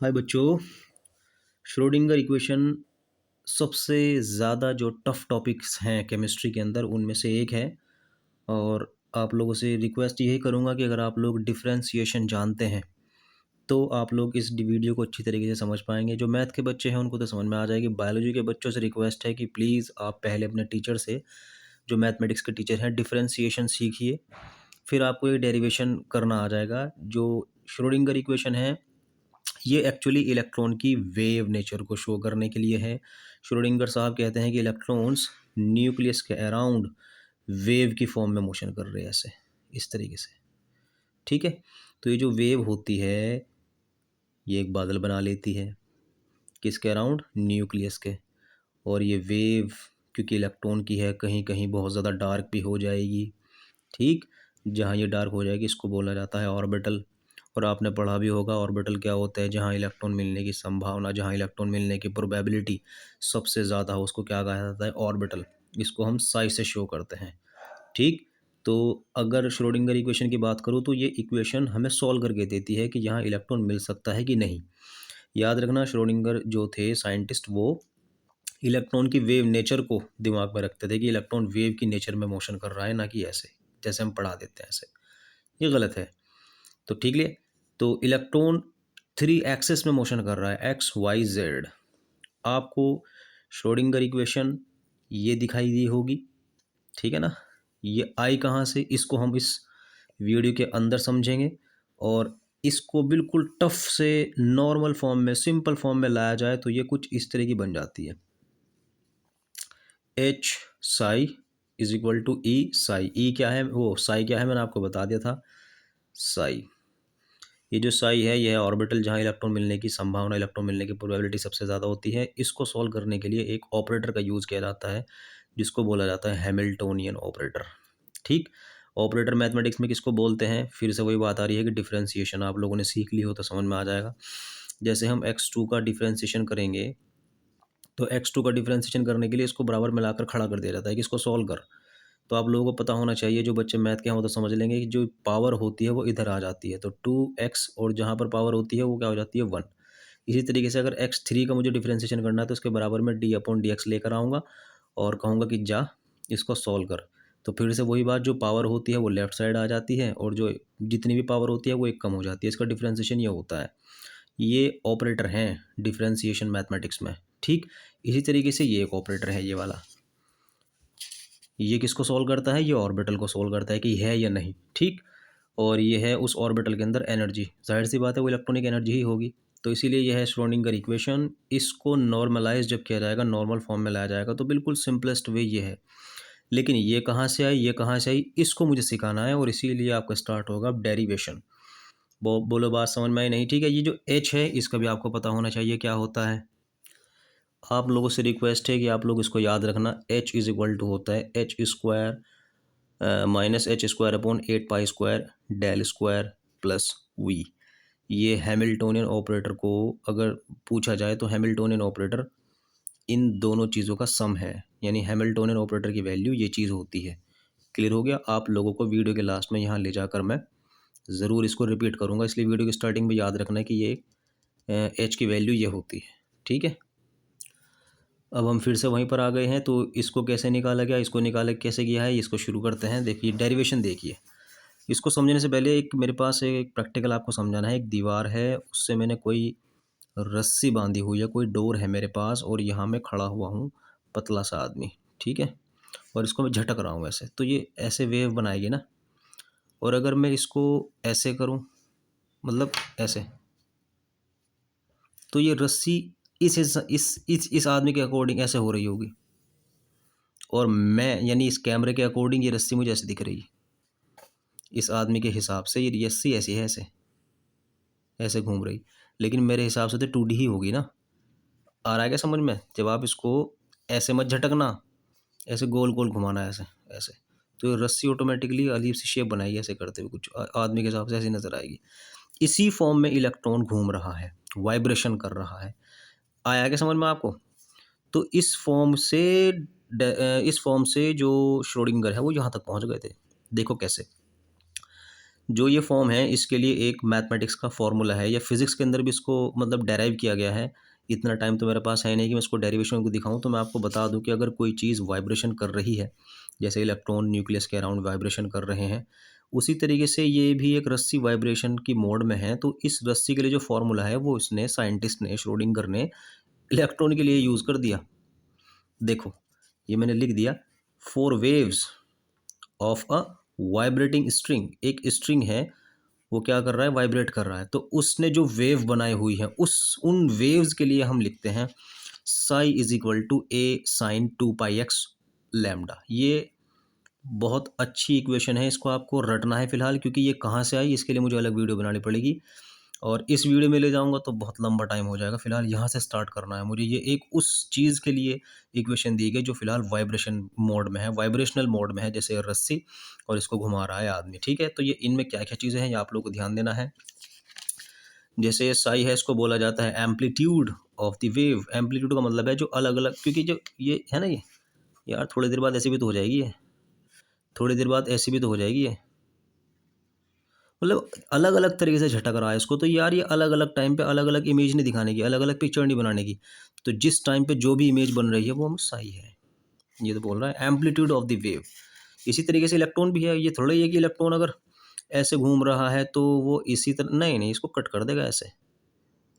हाय बच्चों। Schrodinger equation सबसे ज़्यादा जो टफ टॉपिक्स हैं केमिस्ट्री के अंदर उनमें से एक है। और आप लोगों से रिक्वेस्ट यही करूँगा कि अगर आप लोग डिफरेंशिएशन जानते हैं तो आप लोग इस वीडियो को अच्छी तरीके से समझ पाएंगे। जो मैथ के बच्चे हैं उनको तो समझ में आ जाएगी। बायोलॉजी के बच्चों से रिक्वेस्ट है कि प्लीज़ आप पहले अपने टीचर से, जो मैथमेटिक्स के टीचर हैं, डिफरेंशिएशन सीखिए, फिर आपको ये डेरिवेशन करना आ जाएगा। जो श्रोडिंगर इक्वेशन है ये एक्चुअली इलेक्ट्रॉन की वेव नेचर को शो करने के लिए है। श्रोडिंगर साहब कहते हैं कि इलेक्ट्रॉन्स न्यूक्लियस के अराउंड वेव की फॉर्म में मोशन कर रहे हैं, ऐसे इस तरीके से। ठीक है, तो ये जो वेव होती है ये एक बादल बना लेती है, किसके अराउंड? न्यूक्लियस के। और ये वेव क्योंकि इलेक्ट्रॉन की है, कहीं कहीं बहुत ज़्यादा डार्क भी हो जाएगी। ठीक, जहाँ ये डार्क हो जाएगी इसको बोला जाता है ऑर्बिटल। और आपने पढ़ा भी होगा ऑर्बिटल क्या होता है। जहाँ इलेक्ट्रॉन मिलने की संभावना, जहाँ इलेक्ट्रॉन मिलने की प्रोबेबिलिटी सबसे ज़्यादा हो, उसको क्या कहा जाता है? ऑर्बिटल। इसको हम साई से शो करते हैं। ठीक, तो अगर श्रोडिंगर इक्वेशन की बात करूँ तो ये इक्वेशन हमें सॉल्व करके देती है कि यहाँ इलेक्ट्रॉन मिल सकता है कि नहीं। याद रखना, श्रोडिंगर जो थे साइंटिस्ट, वो इलेक्ट्रॉन की वेव नेचर को दिमाग में रखते थे कि इलेक्ट्रॉन वेव की नेचर में मोशन कर रहा है, ना कि ऐसे जैसे हम पढ़ा देते हैं ऐसे। ये गलत है। तो ठीक है, तो इलेक्ट्रॉन 3 एक्सिस में मोशन कर रहा है, एक्स वाई जेड। आपको श्रोडिंगर इक्वेशन ये दिखाई दी होगी, ठीक है ना। ये आई कहाँ से, इसको हम इस वीडियो के अंदर समझेंगे। और इसको बिल्कुल टफ से नॉर्मल फॉर्म में, सिंपल फॉर्म में लाया जाए तो ये कुछ इस तरह की बन जाती है। H psi is equal to E psi. E क्या है, वो साई क्या है, मैंने आपको बता दिया था। साई, ये जो साई है ये है ऑर्बिटल, जहाँ इलेक्ट्रॉन मिलने की संभावना, इलेक्ट्रॉन मिलने की प्रोबेबिलिटी सबसे ज़्यादा होती है। इसको सॉल्व करने के लिए एक ऑपरेटर का यूज़ किया जाता है जिसको बोला जाता है हैमिल्टोनियन ऑपरेटर। ठीक, ऑपरेटर मैथमेटिक्स में किसको बोलते हैं? फिर से वही बात आ रही है कि डिफरेंशिएशन आप लोगों ने सीख ली हो तो समझ में आ जाएगा। जैसे हम x2 का डिफरेंशिएशन करेंगे तो x2 का डिफरेंशिएशन करने के लिए इसको बराबर मिलाकर खड़ा कर दिया जाता है कि इसको सॉल्व कर। तो आप लोगों को पता होना चाहिए, जो बच्चे मैथ के हैं वो तो समझ लेंगे कि जो पावर होती है वो इधर आ जाती है, तो 2x, और जहाँ पर पावर होती है वो क्या हो जाती है? 1। इसी तरीके से अगर x3 का मुझे डिफरेंशिएशन करना है तो उसके बराबर में d/dx लेकर आऊँगा और कहूँगा कि जा इसको सॉल्व कर। तो फिर से वही बात, जो पावर होती है वो लेफ्ट साइड आ जाती है और जो जितनी भी पावर होती है वो एक कम हो जाती है। इसका डिफरेंशिएशन ये होता है। ये ऑपरेटर हैं डिफरेंशिएशन मैथमेटिक्स में। ठीक, इसी तरीके से ये एक ऑपरेटर है, ये वाला। ये किसको सॉल्व करता है? ये ऑर्बिटल को सॉल्व करता है कि है या नहीं। ठीक, और ये है उस ऑर्बिटल के अंदर एनर्जी, जाहिर सी बात है वो इलेक्ट्रॉनिक एनर्जी ही होगी। तो इसीलिए यह है श्रोडिंगर इक्वेशन। इसको नॉर्मलाइज जब किया जाएगा, नॉर्मल फॉर्म में लाया जाएगा, तो बिल्कुल सिंपलेस्ट वे ये है। लेकिन ये कहाँ से आई, ये कहाँ से आई, इसको मुझे सिखाना है और इसीलिए आपका स्टार्ट होगा अब डेरिवेशन। बोलो बात समझ में आई नहीं? ठीक है, ये जो एच है इसका भी आपको पता होना चाहिए क्या होता है। आप लोगों से रिक्वेस्ट है कि आप लोग इसको याद रखना। एच इज इक्वल टू होता है H square minus H square upon 8 pi square del square plus V. ये हैमिल्टोनियन ऑपरेटर को अगर पूछा जाए तो हैमिल्टोनियन ऑपरेटर इन दोनों चीज़ों का सम है, यानी हैमिल्टोनियन ऑपरेटर की वैल्यू ये चीज़ होती है। क्लियर हो गया? आप लोगों को वीडियो के लास्ट में यहाँ ले जाकर मैं ज़रूर इसको रिपीट करूँगा, इसलिए वीडियो की स्टार्टिंग में याद रखना है कि ये एच की वैल्यू ये होती है। ठीक है, अब हम फिर से वहीं पर आ गए हैं। तो इसको कैसे निकाला गया, इसको निकाला कैसे गया है, इसको शुरू करते हैं। देखिए डेरिवेशन देखिए। इसको समझने से पहले एक मेरे पास एक प्रैक्टिकल आपको समझाना है। एक दीवार है, उससे मैंने कोई रस्सी बांधी हुई है, कोई डोर है मेरे पास, और यहाँ मैं खड़ा हुआ हूँ, पतला सा आदमी। ठीक है, और इसको मैं झटक रहा हूँ ऐसे, तो ये ऐसे वेव बनाएगी ना। और अगर मैं इसको ऐसे करूँ, मतलब ऐसे, तो ये रस्सी इस आदमी के अकॉर्डिंग ऐसे हो रही होगी, और मैं यानी इस कैमरे के अकॉर्डिंग ये रस्सी मुझे ऐसे दिख रही है। इस आदमी के हिसाब से ये रस्सी ऐसी है, ऐसे ऐसे घूम रही, लेकिन मेरे हिसाब से तो 2D ही होगी ना। आ रहा है क्या समझ में? जब आप इसको ऐसे मत झटकना, ऐसे गोल गोल घुमाना है, ऐसे ऐसे, तो ये रस्सी ऑटोमेटिकली अजीब सी शेप बनाएगी ऐसे करते हुए, कुछ आदमी के हिसाब से ऐसी नजर आएगी। इसी फॉर्म में इलेक्ट्रॉन घूम रहा है, वाइब्रेशन कर रहा है। आया क्या समझ में आपको? तो इस फॉर्म से जो श्रोडिंगर है वो यहाँ तक पहुँच गए थे। देखो कैसे। जो ये फॉर्म है इसके लिए एक मैथमेटिक्स का फॉर्मूला है, या फिजिक्स के अंदर भी इसको मतलब डेराइव किया गया है। इतना टाइम तो मेरे पास है नहीं कि मैं इसको डेरिवेशन को दिखाऊं, तो मैं आपको बता दूं कि अगर कोई चीज़ वाइब्रेशन कर रही है, जैसे इलेक्ट्रॉन न्यूक्लियस के अराउंड वाइब्रेशन कर रहे हैं, उसी तरीके से ये भी एक रस्सी वाइब्रेशन की मोड में है। तो इस रस्सी के लिए जो फॉर्मूला है वो इसने साइंटिस्ट ने, श्रोडिंगर ने, इलेक्ट्रॉन के लिए यूज़ कर दिया। देखो ये मैंने लिख दिया, for waves of a vibrating string. एक स्ट्रिंग है, वो क्या कर रहा है, वाइब्रेट कर रहा है, तो उसने जो वेव बनाई हुई है उन वेव्स के लिए हम लिखते हैं psi is equal to A sine 2 pi X lambda. ये बहुत अच्छी इक्वेशन है, इसको आपको रटना है फिलहाल, क्योंकि ये कहाँ से आई इसके लिए मुझे अलग वीडियो बनानी पड़ेगी, और इस वीडियो में ले जाऊंगा तो बहुत लंबा टाइम हो जाएगा। फिलहाल यहाँ से स्टार्ट करना है मुझे। ये एक उस चीज़ के लिए इक्वेशन दी गई जो फिलहाल वाइब्रेशन मोड में है, वाइब्रेशनल मोड में है, जैसे रस्सी, और इसको घुमा रहा है आदमी। ठीक है, तो ये इनमें क्या क्या चीज़ें हैं ये आप लोग को ध्यान देना है। जैसे ये साई है, इसको बोला जाता है amplitude of the wave. Amplitude का मतलब है जो अलग अलग, क्योंकि जो ये है ना, ये यार थोड़ी देर बाद ऐसी भी तो हो जाएगी ये, थोड़ी देर बाद ऐसी भी तो हो जाएगी ये, मतलब अलग अलग तरीके से झटक रहा है इसको। तो यार ये अलग अलग टाइम पे अलग अलग इमेज नहीं दिखाने की, अलग अलग पिक्चर नहीं बनाने की, तो जिस टाइम पे जो भी इमेज बन रही है वो हम सही है। ये तो बोल रहा है एम्पलीट्यूड ऑफ द वेव। इसी तरीके से इलेक्ट्रॉन भी है, ये थोड़ा ही है कि इलेक्ट्रॉन अगर ऐसे घूम रहा है तो वो इसी तरह, नहीं नहीं, इसको कट कर देगा ऐसे,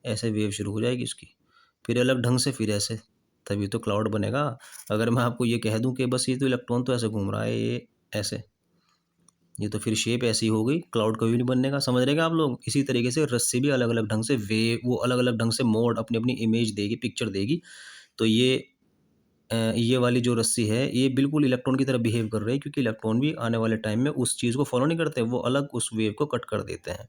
ऐसे वेव शुरू हो जाएगी इसकी, फिर अलग ढंग से, फिर ऐसे, तभी तो क्लाउड बनेगा। अगर मैं आपको ये कह दूं कि बस ये तो इलेक्ट्रॉन तो ऐसे घूम रहा है, ये ऐसे, ये तो फिर शेप ऐसी हो गई, क्लाउड कभी नहीं बनने का। समझ रहे हैं आप लोग? इसी तरीके से रस्सी भी अलग अलग ढंग से वो अलग अलग ढंग से मोड, अपनी अपनी इमेज देगी, पिक्चर देगी। तो ये वाली जो रस्सी है ये बिल्कुल इलेक्ट्रॉन की तरह बिहेव कर रही है, क्योंकि इलेक्ट्रॉन भी आने वाले टाइम में उस चीज़ को फॉलो नहीं करते, वो अलग उस वेव को कट कर देते हैं।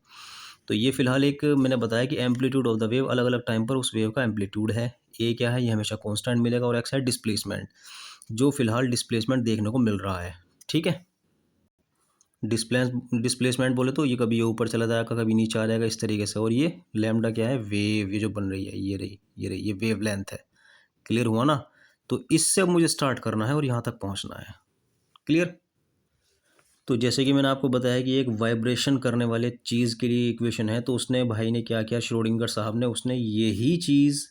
तो ये फिलहाल एक मैंने बताया कि एम्पलीट्यूड ऑफ द वेव, अलग अलग टाइम पर उस वेव का एम्पलीट्यूड है। ए क्या है, ये हमेशा कांस्टेंट मिलेगा, और एक्स है डिस्प्लेसमेंट, जो फिलहाल डिस्प्लेसमेंट देखने को मिल रहा है। ठीक है, डिस्प्लेसमेंट बोले तो ये कभी ये ऊपर चला जाएगा, कभी नीचे आ जाएगा, इस तरीके से। और ये लैम्डा क्या है, वेव, ये जो बन रही है, ये रही, ये वेव लेंथ है। क्लियर हुआ ना? तो इससे अब मुझे स्टार्ट करना है और यहाँ तक पहुँचना है। क्लियर? तो जैसे कि मैंने आपको बताया कि एक वाइब्रेशन करने वाले चीज़ के लिए इक्वेशन है, तो उसने भाई ने क्या किया, श्रोडिंगर साहब ने, उसने यही चीज़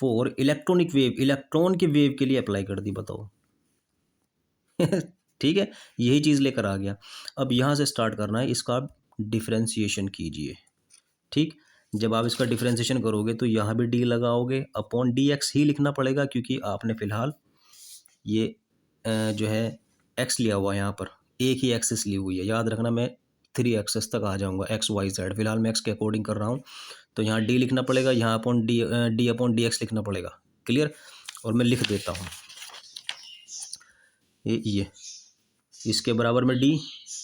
फॉर इलेक्ट्रॉनिक वेव, इलेक्ट्रॉन के वेव के लिए अप्लाई कर दी। बताओ ठीक है, यही चीज़ लेकर आ गया। अब यहाँ से स्टार्ट करना है, इसका आप डिफ्रेंशिएशन कीजिए। ठीक, जब आप इसका डिफ्रेंशिएशन करोगे तो यहाँ भी डी लगाओगे, अपॉन डी एक्स ही लिखना पड़ेगा, क्योंकि आपने फिलहाल ये जो है एक्स लिया हुआ है, यहाँ पर एक ही एक्सिस ली हुई है। याद रखना, मैं 3 एक्सेस तक आ जाऊँगा, एक्स वाई जेड। फिलहाल मैं एक्स के अकॉर्डिंग कर रहा हूँ, तो यहाँ डी लिखना पड़ेगा, यहाँ upon D upon D x लिखना पड़ेगा। क्लियर? और मैं लिख देता हूँ ये इसके बराबर में डी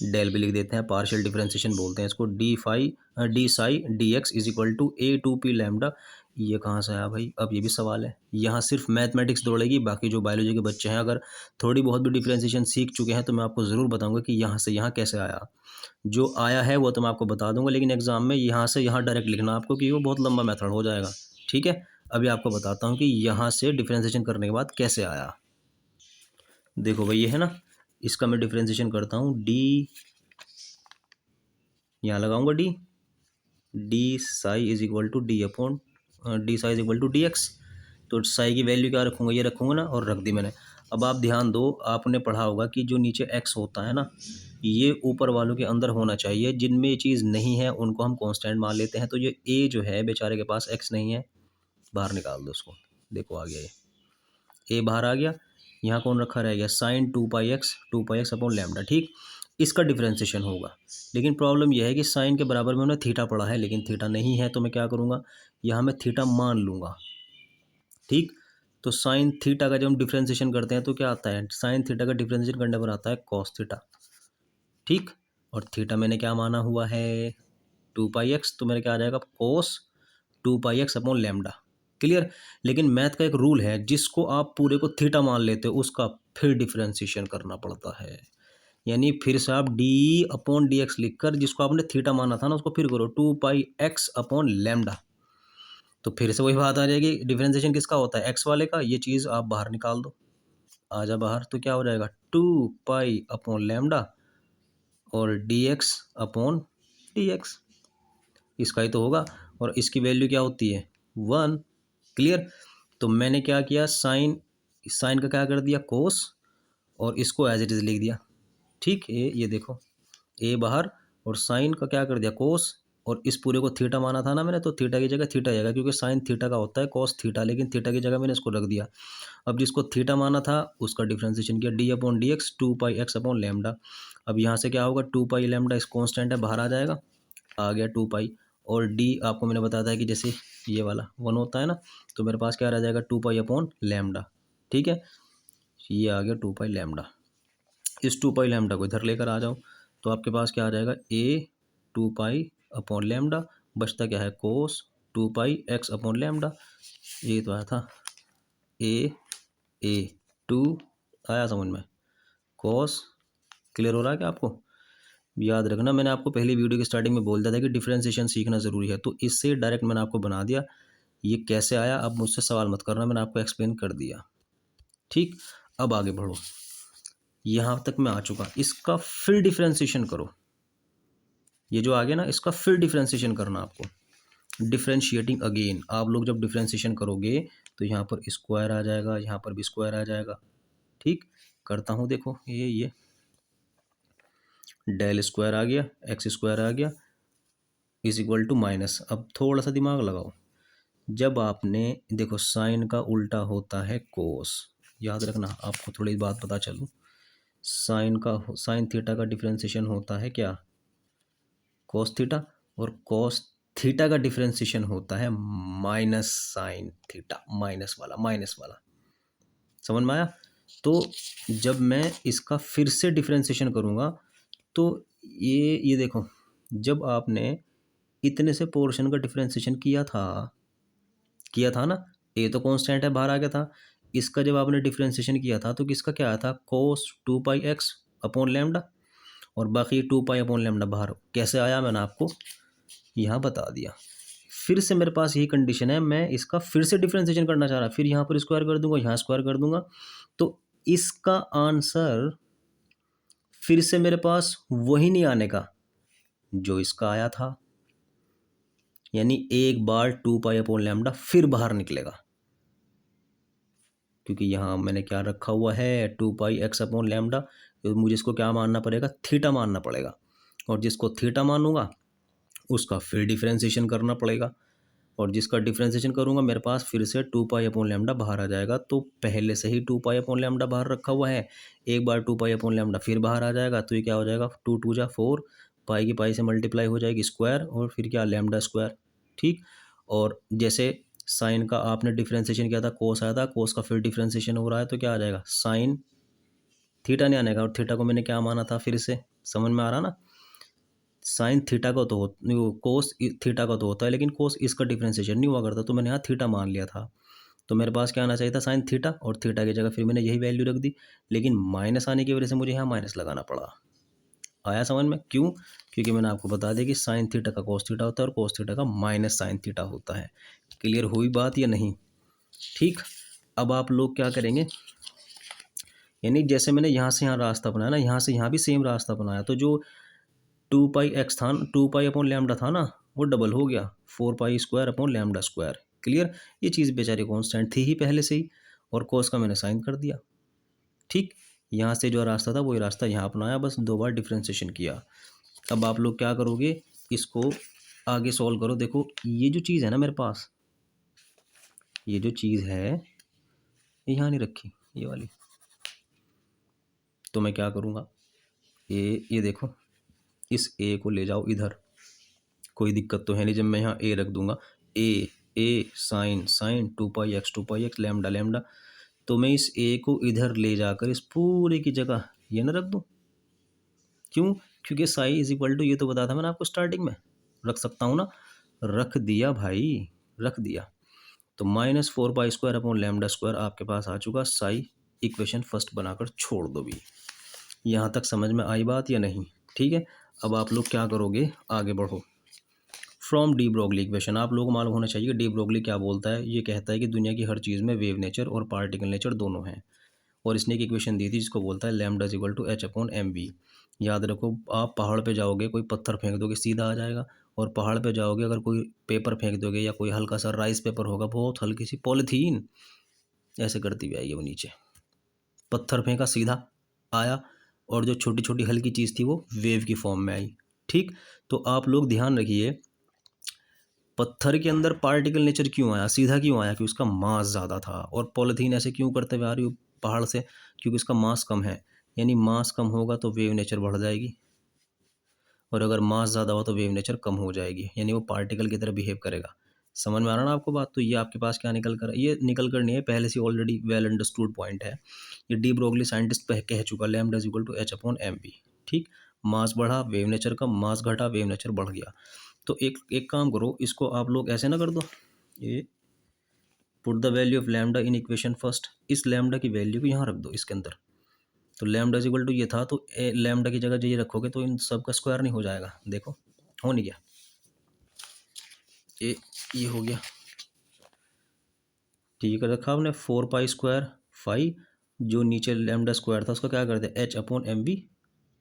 डेल भी लिख देते हैं, पार्शियल डिफरेंशिएशन बोलते हैं इसको। D psi D X is equal to A two P lambda. ये कहाँ से आया भाई? अब ये भी सवाल है। यहाँ सिर्फ मैथमेटिक्स दौड़ेगी, बाकी जो बायोलॉजी के बच्चे हैं अगर थोड़ी बहुत भी डिफरेंशिएशन सीख चुके हैं तो मैं आपको ज़रूर बताऊंगा कि यहाँ से यहाँ कैसे आया। जो आया है वो तो मैं आपको बता दूंगा, लेकिन एग्जाम में यहाँ से यहाँ डायरेक्ट लिखना आपको, कि वो बहुत लंबा मेथड हो जाएगा। ठीक है, अभी आपको बताता हूँ कि यहाँ से डिफरेंशिएशन करने के बाद कैसे आया। देखो भाई, ये है ना, इसका मैं डिफरेंशिएशन करता हूँ, डी यहाँ लगाऊंगा, D psi is equal to D upon D psi is equal to D X. तो साई की वैल्यू क्या रखूँगा, ये रखूँगा ना, और रख दी मैंने। अब आप ध्यान दो, आपने पढ़ा होगा कि जो नीचे एक्स होता है ना, ये ऊपर वालों के अंदर होना चाहिए। जिनमें ये चीज़ नहीं है उनको हम कांस्टेंट मान लेते हैं। तो ये ए जो है बेचारे के पास एक्स नहीं है, बाहर निकाल दो उसको। देखो आ गया, ये ए बाहर आ गया। यहाँ कौन रखा रह गया, sign 2 pi x upon lambda. ठीक, इसका डिफ्रेंशिएशन होगा। लेकिन प्रॉब्लम यह है कि साइन के बराबर में उन्हें थीटा पड़ा है, लेकिन थीटा नहीं है, तो मैं क्या करूँगा, यहाँ मैं थीटा मान लूँगा। ठीक, तो साइन थीटा का जब हम डिफ्रेंशिएशन करते हैं तो क्या आता है, साइन थीटा का डिफ्रेंशिएशन करने पर आता है कॉस थीटा। ठीक, और थीटा मैंने क्या माना हुआ है, 2 पाई एक्स, तो मेरा क्या आ जाएगा, कोस 2 pi x upon lambda. Clear? लेकिन मैथ का एक रूल है, जिसको आप पूरे को थीटा मान लेते हो उसका फिर डिफ्रेंशिएशन करना पड़ता है। यानी फिर से आप डी अपॉन डी एक्स लिख कर, जिसको आपने थीटा माना था ना, उसको फिर करो 2 पाई एक्स अपॉन लैम्डा। तो फिर से वही बात आ जाएगी, डिफ्रेंशिएशन किसका होता है, एक्स वाले का। ये चीज़ आप बाहर निकाल दो, आ जा बाहर, तो क्या हो जाएगा, 2 पाई अपॉन लैम्डा और D x upon D x, इसका ही तो होगा। और इसकी वैल्यू क्या होती है 1। क्लियर। तो मैंने क्या किया, साइन, साइन का क्या कर दिया कोस, और इसको एज इट इज़ लिख दिया। ठीक, ये देखो ए बाहर, और साइन का क्या कर दिया कोस, और इस पूरे को थीटा माना था ना मैंने, तो थीटा की जगह थीटा जाएगा, क्योंकि साइन थीटा का होता है कॉस थीटा, लेकिन थीटा की जगह मैंने इसको रख दिया। अब जिसको थीटा माना था उसका डिफ्रेंसिएशन किया, डी अपॉन डी एक्स 2 पाई x अपॉन लैम्डा। अब यहाँ से क्या होगा 2 पाई लैम्डा, इस कॉन्स्टेंट है बाहर आ जाएगा, आ गया 2 पाई। और डी आपको मैंने बताया था कि जैसे ये वाला 1 होता है ना, तो मेरे पास क्या रह जाएगा 2 पाई अपॉन लैम्डा। ठीक है, ये आ गया 2 पाई लैम्डा। इस 2 पाई लैम्डा को इधर लेकर आ जाओ, तो आपके पास क्या आ जाएगा ए 2 पाई अपॉन लैम्डा, बचता क्या है कोस 2 पाई x अपॉन लैम्डा। ये तो आया था ए 2, आया समझ में, कॉस। क्लियर हो रहा है क्या आपको? याद रखना, मैंने आपको पहली वीडियो की स्टार्टिंग में बोल दिया था कि डिफरेंशिएशन सीखना ज़रूरी है, तो इससे डायरेक्ट मैंने आपको बना दिया। ये कैसे आया अब मुझसे सवाल मत करना, मैंने आपको एक्सप्लेन कर दिया। ठीक, अब आगे बढ़ो, यहाँ तक मैं आ चुका, इसका फिर डिफरेंशिएशन करो। ये जो आ गया ना, इसका फिर डिफरेंशिएशन करना आपको, डिफरेंशिएटिंग अगेन। आप लोग जब डिफरेंशिएशन करोगे तो यहाँ पर स्क्वायर आ जाएगा, यहाँ पर भी स्क्वायर आ जाएगा। ठीक, करता हूँ, देखो ये डेल स्क्वायर आ गया, एक्स स्क्वायर आ गया, इज इक्वल टू माइनस। अब थोड़ा सा दिमाग लगाओ, जब आपने देखो साइन का उल्टा होता है कोस, याद रखना, आपको थोड़ी बात पता चलूँ, साइन थीटा का डिफरेंशिएशन होता है क्या कोस थीटा, और कोस थीटा का डिफरेंशिएशन होता है माइनस साइन थीटा, माइनस वाला। समझ में आया? तो जब मैं इसका फिर से डिफरेंशिएशन करूँगा, तो ये देखो, जब आपने इतने से पोर्शन का डिफरेंशिएशन किया था ना, ए तो कांस्टेंट है बाहर आ गया था, इसका जब आपने डिफरेंशिएशन किया था तो किसका क्या आया था कोस 2 पाई x अपॉन लैम्डा, और बाकी 2 पाई अपॉन लैम्डा बाहर कैसे आया मैंने आपको यहाँ बता दिया। फिर से मेरे पास यही कंडीशन है, मैं इसका फिर से डिफरेंशिएशन करना चाह रहा, फिर यहाँ पर स्क्वायर कर दूंगा, यहाँ स्क्वायर कर दूंगा, तो इसका आंसर फिर से मेरे पास वही नहीं आने का जो इसका आया था, यानी एक बार 2 पाई अपॉन लैम्डा फिर बाहर निकलेगा, क्योंकि यहाँ मैंने क्या रखा हुआ है 2 पाई x अपॉन लैम्डा, तो मुझे इसको क्या मानना पड़ेगा थीटा मानना पड़ेगा, और जिसको थीटा मानूंगा उसका फिर डिफरेंशिएशन करना पड़ेगा, और जिसका डिफरेंशिएशन करूंगा मेरे पास फिर से 2 पाई अपॉन लैम्डा बाहर आ जाएगा। तो पहले से ही 2 पाई अपॉन लैम्डा बाहर रखा हुआ है, एक बार 2 पाई अपॉन लैम्डा फिर बाहर आ जाएगा, तो ये क्या हो जाएगा 2 2 जा 4, पाई की पाई से मल्टीप्लाई हो जाएगी स्क्वायर, और फिर क्या लैम्डा स्क्वायर। ठीक, और जैसे साइन का आपने डिफरेंशिएशन किया था कोस आया था, कोस का फिर डिफरेंशिएशन हो रहा है, तो क्या आ जाएगा साइन थीटा नहीं आने का, और थीटा को मैंने क्या माना था फिर से, समझ में आ रहा ना, साइन थीटा का तो कोस थीटा का तो होता है, लेकिन कोस इसका डिफरेंशिएशन नहीं हुआ करता, तो मैंने यहाँ थीटा मान लिया था, तो मेरे पास क्या आना चाहिए था साइन थीटा, और थीटा की जगह फिर मैंने यही वैल्यू रख दी, लेकिन माइनस आने की वजह से मुझे यहाँ माइनस लगाना पड़ा। आया समझ में? क्यों? क्योंकि मैंने आपको बता दिया कि साइन थीटा का कोस थीटा होता है और कोस थीटा का माइनस साइन थीटा होता है। क्लियर हुई बात या नहीं? ठीक, अब आप लोग क्या करेंगे, यानी जैसे मैंने यहाँ से यहाँ रास्ता बनाया ना, यहाँ से यहाँ भी सेम रास्ता बनाया, तो जो 2 पाई x था, 2 पाई अपॉन लैम्डा था ना, वो डबल हो गया 4 pi square upon lambda square. Clear? ये चीज़ बेचारी कॉन्स्टेंट थी ही पहले से ही, और कोस का मैंने साइन कर दिया। ठीक, यहाँ से जो रास्ता था वही रास्ता यहाँ अपनाया, बस 2 बार डिफ्रेंशिएशन किया। अब आप लोग क्या करोगे, इसको आगे सॉल्व करो। देखो ये जो चीज़ है ना मेरे पास, ये जो चीज़ है ये यहाँ नहीं रखी, ये वाली, तो मैं क्या करूँगा, ये देखो, इस ए को ले जाओ इधर, कोई दिक्कत तो है नहीं, जब मैं यहाँ ए रख दूंगा, ए साइन साइन 2 पाई x लैम्डा लैम्डा, तो मैं इस ए को इधर ले जाकर इस पूरे की जगह ये ना रख दूँ। क्यों? क्योंकि साई इज इक्वल टू, ये तो बताया था मैंने आपको स्टार्टिंग में, रख सकता हूँ ना, रख दिया भाई, रख दिया। तो -4 pi square upon lambda square आपके पास आ चुका, साई इक्वेशन फर्स्ट बनाकर छोड़ दो भी। यहाँ तक समझ में आई बात या नहीं? ठीक है, अब आप लोग क्या करोगे, आगे बढ़ो। फ्रॉम डी ब्रोगली इक्वेशन, आप लोगों को मालूम होना चाहिए डी ब्रोगली क्या बोलता है। ये कहता है कि दुनिया की हर चीज़ में वेव नेचर और पार्टिकल नेचर दोनों हैं, और इसने एक इक्वेशन दी थी जिसको बोलता है lambda is equal to h upon M V. याद रखो, आप पहाड़ पे जाओगे, कोई पत्थर फेंक दोगे सीधा आ जाएगा, और पहाड़ पे जाओगे अगर कोई पेपर फेंक दोगे या कोई हल्का सा राइस पेपर होगा, बहुत हल्की सी पॉलीथीन, ऐसे करती हुई आएगी वो नीचे। पत्थर फेंका सीधा आया, और जो छोटी छोटी हल्की चीज़ थी वो वेव की फॉर्म में आई। ठीक, तो आप लोग ध्यान रखिए, पत्थर के अंदर पार्टिकल नेचर क्यों आया, सीधा क्यों आया, कि उसका मास ज़्यादा था। और पॉलीथीन ऐसे क्यों करते हुए आ रही हो पहाड़ से, क्योंकि उसका मास कम है, यानी मास कम होगा तो वेव नेचर बढ़ जाएगी, और अगर मास ज़्यादा हो तो वेव नेचर कम हो जाएगी, यानी वो पार्टिकल की तरह बिहेव करेगा। समझ में आ रहा ना आपको बात। तो ये आपके पास क्या निकल कर, ये निकल कर नहीं है, पहले से ऑलरेडी वेल अंडरस्टूड पॉइंट है। ये डी ब्रोगली साइंटिस्ट कह चुका, lambda is equal to H upon M V. ठीक, मास बढ़ा वेव नेचर कम, मास घटा वेव नेचर बढ़ गया। तो एक एक काम करो, इसको आप लोग ऐसे ना कर दो, ये put the value of lambda in equation first, इस लैम्डा की वैल्यू को यहाँ रख दो इसके अंदर। तो लैम्डा इज इक्वल टू ये था, तो लैम्डा की जगह जो ये रखोगे तो इन सब का स्क्वायर नहीं हो जाएगा। देखो हो नहीं गया, ये हो गया। ठीक है, रखा हमने 4 पाई स्क्वायर फाई, जो नीचे लैम्डा स्क्वायर था उसका क्या कर दिया एच अपॉन एम वी।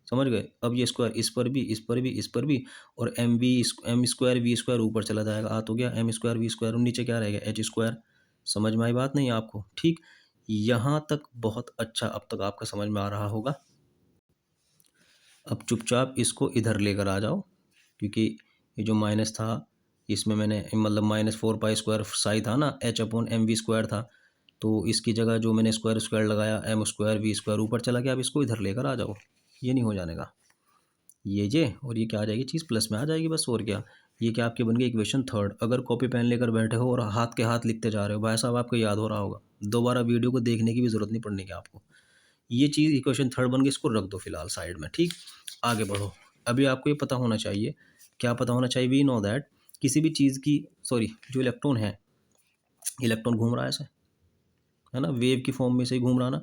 समझ गए। अब ये स्क्वायर इस पर भी, इस पर भी, इस पर भी, और एम स्क्वायर वी स्क्वायर ऊपर चला जाएगा, आ तो गया एम स्क्वायर वी स्क्वायर, और नीचे क्या रहेगा एच स्क्वायर। समझ में आई बात नहीं आपको। ठीक, यहाँ तक बहुत अच्छा, अब तक आपका समझ में आ रहा होगा। अब चुपचाप इसको इधर लेकर आ जाओ, क्योंकि ये जो माइनस था इसमें मैंने मतलब -4 पाई स्क्वायर साई था ना, H upon M V square था, तो इसकी जगह जो मैंने स्क्वायर स्क्वायर लगाया एम स्क्वायर वी स्क्वायर ऊपर चला गया। अब इसको इधर लेकर आ जाओ, ये नहीं हो जाने का, ये और ये क्या आ जाएगी चीज़ प्लस में आ जाएगी बस, और क्या। ये क्या आपकी बन गई इक्वेशन थर्ड। अगर कॉपी पेन लेकर बैठे हो और हाथ के हाथ लिखते जा रहे हो, भाई साहब आपको याद हो रहा होगा, दोबारा वीडियो को देखने की भी ज़रूरत नहीं पड़ने की आपको। ये चीज़ इक्वेशन थर्ड बन गई, इसको रख दो फिलहाल साइड में। ठीक, आगे बढ़ो। अभी आपको ये पता होना चाहिए, क्या पता होना चाहिए, वी नो दैट, किसी भी चीज़ की, सॉरी, जो इलेक्ट्रॉन है, इलेक्ट्रॉन घूम रहा है ऐसे, है ना, वेव की फॉर्म में से ही घूम रहा ना।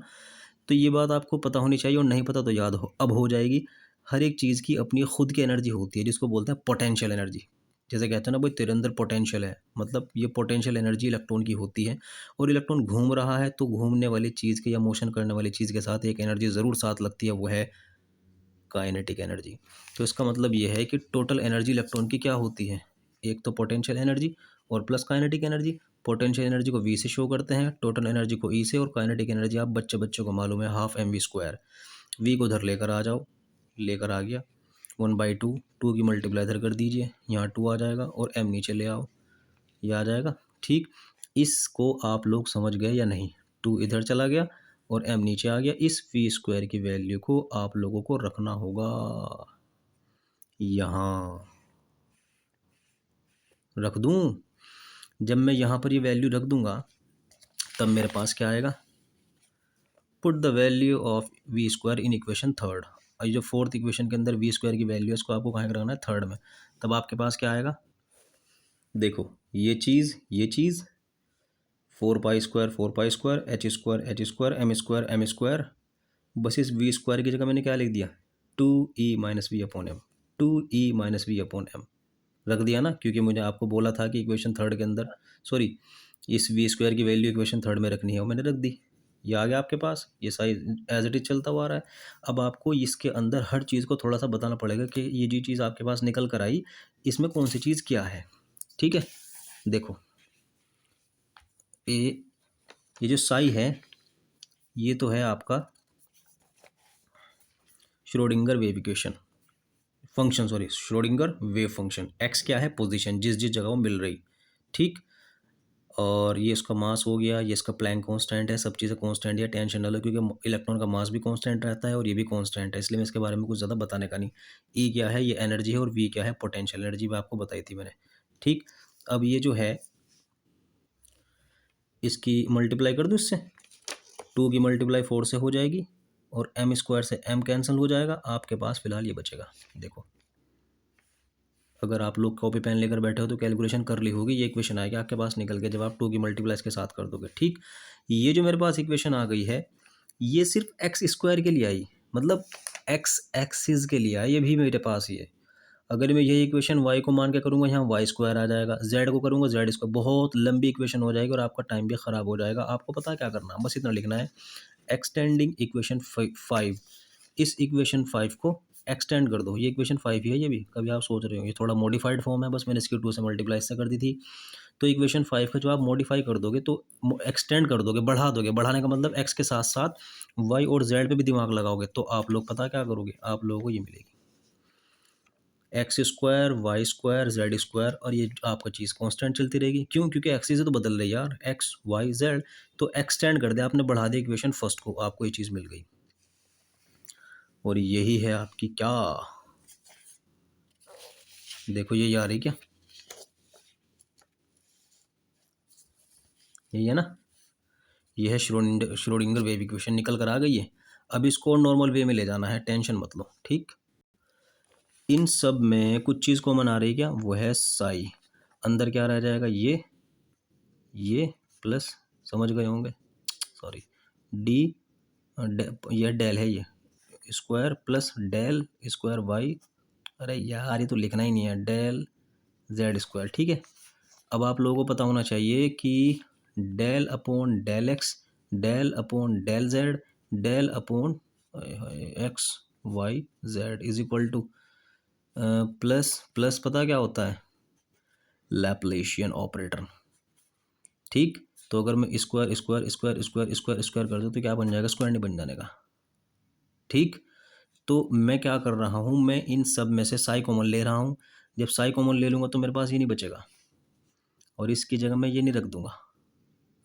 तो ये बात आपको पता होनी चाहिए, और नहीं पता तो याद हो, अब हो जाएगी। हर एक चीज़ की अपनी खुद की एनर्जी होती है, जिसको बोलते हैं पोटेंशियल एनर्जी। जैसे कहते हैं ना भाई तेरे अंदर पोटेंशियल है, मतलब ये पोटेंशियल एनर्जी इलेक्ट्रॉन की होती है। और इलेक्ट्रॉन घूम रहा है तो घूमने वाली चीज़ के या मोशन करने वाली चीज़ के साथ एक एनर्जी ज़रूर साथ लगती है, वो है काइनेटिक एनर्जी। तो इसका मतलब ये है कि टोटल एनर्जी इलेक्ट्रॉन की क्या होती है, एक तो पोटेंशियल एनर्जी और plus kinetic energy. Potential energy को वी से शो करते हैं, टोटल एनर्जी को ई से, और काइनेटिक एनर्जी आप बच्चे बच्चों को मालूम है, half M V square. V को उधर लेकर आ जाओ, लेकर आ गया 1/2, टू की मल्टीप्लाई इधर कर दीजिए, यहाँ 2 आ जाएगा, और एम नीचे ले आओ, ये आ जाएगा। ठीक, इसको आप लोग समझ गए या नहीं। 2 इधर चला गया और एम नीचे आ गया। इस वी स्क्वायर की वैल्यू को आप लोगों को रखना होगा यहाँ, रख दूँ। जब मैं यहाँ पर ये वैल्यू रख दूंगा तब मेरे पास क्या आएगा, put the value of V square in equation third. और ये जो फोर्थ इक्वेशन के अंदर वी स्क्वायर की वैल्यू है, इसको आपको कहाँ रखना है, थर्ड में। तब आपके पास क्या आएगा, देखो ये चीज़ 4 पाई स्क्वायर एम स्क्वायर, बस इस वी स्क्वायर की जगह मैंने क्या लिख दिया, 2e-v/m, 2e-v/m रख दिया ना, क्योंकि मुझे आपको बोला था कि इक्वेशन थर्ड के अंदर, सॉरी, इस वी स्क्वायर की वैल्यू इक्वेशन थर्ड में रखनी है, वो मैंने रख दी। ये आ गया आपके पास, ये साइज एज इट इज चलता हुआ आ रहा है। अब आपको इसके अंदर हर चीज़ को थोड़ा सा बताना पड़ेगा कि ये जो चीज़ आपके पास निकल कर आई, इसमें कौन सी चीज़ क्या है। ठीक है, देखो ये जो साई है, ये तो है आपका Schrodinger wave equation function, sorry Schrodinger wave function. X क्या है, पोजीशन, जिस जिस जगह वो मिल रही। ठीक, और ये इसका मास हो गया, ये इसका प्लैंक कांस्टेंट है, सब चीज़ें कांस्टेंट है, टेंशन ना लो, क्योंकि इलेक्ट्रॉन का मास भी कांस्टेंट रहता है और ये भी कांस्टेंट है, इसलिए मैं इसके बारे में कुछ ज़्यादा बताने का नहीं। ई क्या है, ये एनर्जी है, और वी क्या है, पोटेंशियल एनर्जी, मैं आपको बताई थी मैंने। ठीक, अब ये जो है इसकी मल्टीप्लाई कर दो इससे, 2 की मल्टीप्लाई 4 से हो जाएगी, और एम स्क्वायर से एम कैंसिल हो जाएगा, आपके पास फिलहाल ये बचेगा। देखो, अगर आप लोग कॉपी पेन लेकर बैठे हो तो कैलकुलेशन कर ली होगी, ये इक्वेशन आएगी आपके पास निकल के, जब आप 2 की मल्टीप्लाई इसके साथ कर दोगे। ठीक, ये जो मेरे पास इक्वेशन आ गई है, ये सिर्फ एक्स स्क्वायर के लिए आई, मतलब एक्स एक्सिस के लिए आई, ये भी मेरे पास ही है। अगर मैं यही इक्वेशन वाई को मान के करूँगा, यहाँ वाई स्क्वायर आ जाएगा, जेड को करूँगा जेड स्क्वायर, बहुत लंबी इक्वेशन हो जाएगी और आपका टाइम भी ख़राब हो जाएगा। आपको पता है क्या करना, बस इतना लिखना है, एक्सटेंडिंग इक्वेशन 5, इस इक्वेशन 5 को एक्सटेंड कर दो। ये इक्वेशन 5 ही है, ये भी कभी आप सोच रहे हो ये थोड़ा मॉडिफाइड फॉर्म है, बस मैंने इसकी 2 से मल्टीप्लाई इससे कर दी थी। तो इक्वेशन 5 का जो आप मॉडिफाई कर दोगे तो एक्सटेंड कर दोगे, बढ़ा दोगे। बढ़ाने का मतलब एक्स के साथ साथ वाई और जेड पे भी दिमाग लगाओगे, तो आप लोग पता क्या करोगे, आप लोगों को ये मिलेगी X square Y square Z square, और ये आपका चीज़ कांस्टेंट चलती रहेगी। क्यों? क्योंकि एक्सिस तो बदल रही है यार, एक्स वाई जेड। तो एक्सटेंड कर दिया आपने, बढ़ा दिया इक्वेशन फर्स्ट को, आपको ये चीज़ मिल गई। और यही है आपकी क्या, देखो ये आ रही क्या, यही है ना, ये है श्रोडिंगर वेव इक्वेशन, निकल कर आ गई है। अब इसको नॉर्मल वे में ले जाना है, टेंशन मत लो, ठीक। इन सब में कुछ चीज़ कॉमन आ रही है क्या, वो है साई। अंदर क्या रह जाएगा, ये प्लस, समझ गए होंगे, सॉरी, डी, ये डेल है, ये square plus del square Y, अरे यार ये तो लिखना ही नहीं है, डेल जेड स्क्वायर, ठीक है। अब आप लोगों को पता होना चाहिए कि del upon del X, del upon del Z, del upon X Y Z is equal to plus plus, पता क्या होता है, लैप्लेशियन ऑपरेटर, ठीक। तो अगर मैं square square square square square square कर दूँ तो क्या बन जाएगा, स्क्वायर नहीं बन जाने का, ठीक। तो मैं क्या कर रहा हूँ, मैं इन सब में से साई कॉमन ले रहा हूँ। जब साई कॉमन ले लूँगा तो मेरे पास ये नहीं बचेगा, और इसकी जगह मैं ये नहीं रख दूंगा,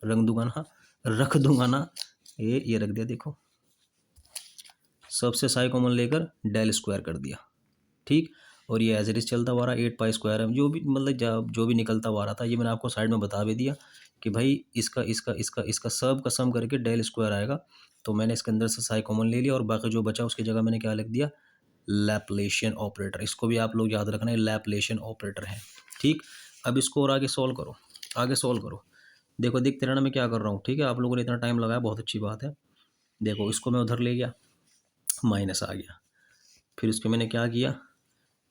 रख दूंगा ना, रख दूंगा ना, ये रख दिया, देखो सबसे साई कॉमन लेकर डेल स्क्वायर कर दिया, ठीक। और ये एज इट इज चलता हुआ रहा, 8 पाई स्क्वायर है, जो भी मतलब जो भी निकलता हुआ रहा था, ये मैंने आपको साइड में बता भी दिया कि भाई इसका इसका इसका इसका सब का सम करके डेल स्क्वायर आएगा। तो मैंने इसके अंदर से साई कॉमन ले लिया, और बाकी जो बचा उसकी जगह मैंने क्या लिख दिया, लैप्लेशियन ऑपरेटर। इसको भी आप लोग याद रखना है, लैप्लेशियन ऑपरेटर है, ठीक। अब इसको और आगे सॉल्व करो, आगे सॉल्व करो। देखो दिखते रहना मैं क्या कर रहा हूँ, ठीक है। आप लोगों ने इतना टाइम लगाया, बहुत अच्छी बात है। देखो इसको मैं उधर ले गया, माइनस आ गया, फिर इसको मैंने क्या किया,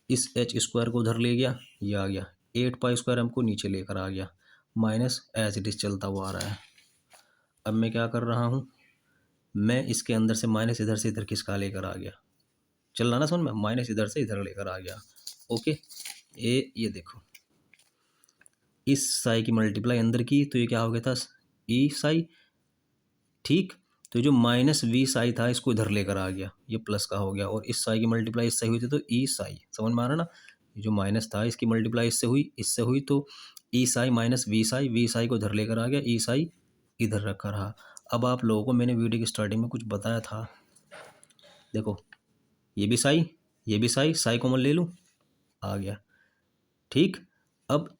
इस एच स्क्वायर को उधर ले गया, ये आ गया, 8 पाई स्क्वायर हमको नीचे लेकर आ गया, माइनस एज इट इज चलता हुआ आ रहा है। अब मैं क्या कर रहा हूँ, मैं इसके अंदर से माइनस इधर से इधर किसका लेकर आ गया, चल रहा ना समझ में, माइनस इधर से इधर लेकर आ गया, ओके। ये देखो, इस साई की मल्टीप्लाई अंदर की, तो ये क्या हो गया था, ई साई, ठीक। तो जो माइनस वी साई था इसको इधर लेकर आ गया, ये प्लस का हो गया, और इस साई की मल्टीप्लाई इससे हुई थी तो ई साई, समझ में आ रहा ना। ये जो माइनस था इसकी मल्टीप्लाई इससे हुई तो ई साई माइनस वी साई को इधर लेकर आ गया, ई साई इधर रखा रहा। अब आप लोगों को मैंने वीडियो की स्टार्टिंग में कुछ बताया था, देखो ये भी साई, ये भी साई, साई कॉमन ले लूँ, आ गया, ठीक। अब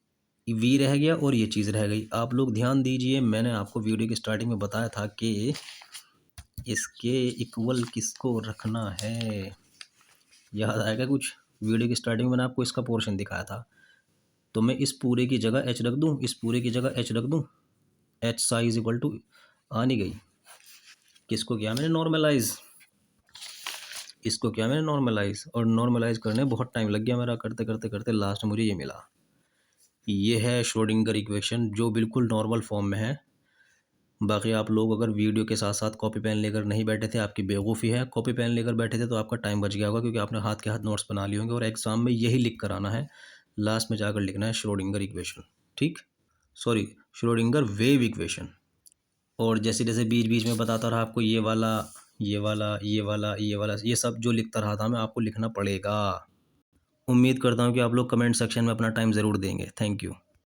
वी रह गया और ये चीज़ रह गई। आप लोग ध्यान दीजिए, मैंने आपको वीडियो की स्टार्टिंग में बताया था कि इसके इक्वल किसको रखना है, याद आएगा कुछ, वीडियो की स्टार्टिंग में मैंने आपको इसका पोर्शन दिखाया था। तो मैं इस पूरे की जगह एच रख दूँ, इस पूरे की जगह एच रख दूँ, H psi is equal to, आ नहीं गई, किसको किया मैंने नॉर्मलाइज, इसको किया मैंने नॉर्मलाइज, और नॉर्मलाइज करने बहुत टाइम लग गया मेरा, करते करते करते लास्ट में मुझे ये मिला। ये है श्रोडिंगर इक्वेशन जो बिल्कुल नॉर्मल फॉर्म में है। बाकी आप लोग अगर वीडियो के साथ साथ कॉपी पेन लेकर नहीं बैठे थे, आपकी बेवकूफ़ी है। कॉपी पेन लेकर बैठे थे तो आपका टाइम बच गया होगा, क्योंकि आपने हाथ के हाथ नोट्स बना लिए होंगे, और एग्जाम में यही लिख कर आना है, लास्ट में जाकर लिखना है श्रोडिंगर इक्वेशन, ठीक, सॉरी श्रोडिंगर वेव इक्वेशन। और जैसे जैसे बीच बीच में बताता रहा आपको, ये वाला ये वाला ये वाला ये वाला, ये सब जो लिखता रहा था मैं, आपको लिखना पड़ेगा। उम्मीद करता हूँ कि आप लोग कमेंट सेक्शन में अपना टाइम ज़रूर देंगे। Thank you.